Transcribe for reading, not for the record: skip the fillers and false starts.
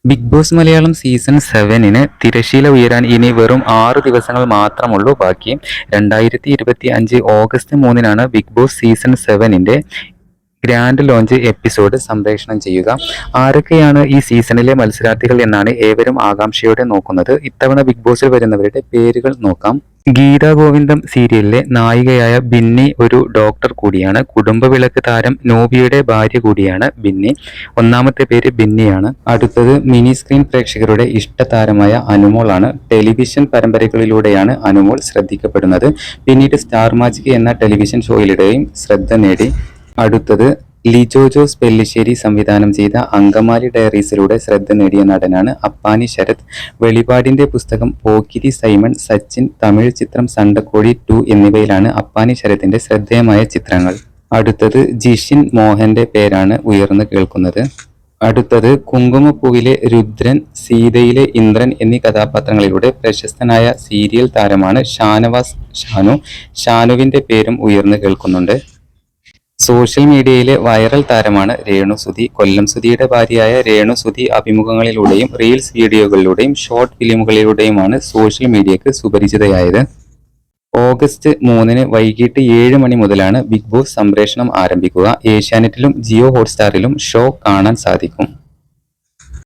Big boss Malayalam season 7 തിരശ്ശീല ഉയരാൻ ഇനി വെറും 6 ദിവസങ്ങൾ മാത്രമുള്ളൂ ബാക്കി. 2025 August 3 Bigg Boss season 7 grand launch episode സംപ്രേഷണം ചെയ്യുക. ആരൊക്കെയാണ് ഈ സീസണിലെ മത്സരാർത്ഥികൾ എന്നാണ് ഏവരും ആകാംക്ഷയോടെ നോക്കുന്നത്. ഇത്തവണ ബിഗ് ബോസിൽ വരുന്നവരുടെ പേരുകൾ നോക്കാം. ഗീതാ ഗോവിന്ദം സീരിയലിലെ നായികയായ ബിന്നി ഒരു ഡോക്ടർ കൂടിയാണ്. കുടുംബവിളക്ക് താരം നോബിയുടെ ഭാര്യ കൂടിയാണ് ബിന്നി. ഒന്നാമത്തെ പേര് ബിന്നിയാണ്. അടുത്തത് മിനി സ്ക്രീൻ പ്രേക്ഷകരുടെ ഇഷ്ടതാരമായ അനുമോളാണ്. ടെലിവിഷൻ പരമ്പരകളിലൂടെയാണ് അനുമോൾ ശ്രദ്ധിക്കപ്പെടുന്നത്. പിന്നീട് സ്റ്റാർ മാജിക് എന്ന ടെലിവിഷൻ ഷോയിലൂടെയും ശ്രദ്ധ നേടി. അടുത്തത് ലിജോ ജോസ് പെല്ലിശ്ശേരി സംവിധാനം ചെയ്ത അങ്കമാലി ഡയറീസിലൂടെ ശ്രദ്ധ നേടിയ നടനാണ് അപ്പാനി ശരത്. വെളിപാടിന്റെ പുസ്തകം, പോക്കിരി സൈമൺ, സച്ചിൻ, തമിഴ് ചിത്രം സണ്ടക്കോഴി 2 എന്നിവയിലാണ് അപ്പാനി ശരത്തിന്റെ ശ്രദ്ധേയമായ ചിത്രങ്ങൾ. അടുത്തത് ജിഷിൻ മോഹന്റെ പേരാണ് ഉയർന്നു കേൾക്കുന്നത്. അടുത്തത് കുങ്കുമപ്പൂവിലെ രുദ്രൻ, സീതയിലെ ഇന്ദ്രൻ എന്നീ കഥാപാത്രങ്ങളിലൂടെ പ്രശസ്തനായ സീരിയൽ താരമാണ് ഷാനവാസ് ഷാനു. ഷാനുവിന്റെ പേരും ഉയർന്നു കേൾക്കുന്നുണ്ട്. സോഷ്യൽ മീഡിയയിലെ വൈറൽ താരമാണ് രേണു സുധി. കൊല്ലം സുധിയുടെ ഭാര്യയായ രേണു സുധി അഭിമുഖങ്ങളിലൂടെയും റീൽസ് വീഡിയോകളിലൂടെയും ഷോർട്ട് ഫിലിമുകളിലൂടെയുമാണ് സോഷ്യൽ മീഡിയക്ക് സുപരിചിതയായത്. ഓഗസ്റ്റ് 3 വൈകിട്ട് 7 മണി മുതലാണ് ബിഗ് ബോസ് സംപ്രേഷണം ആരംഭിക്കുക. ഏഷ്യാനെറ്റിലും ജിയോ ഹോട്ട്സ്റ്റാറിലും ഷോ കാണാൻ സാധിക്കും.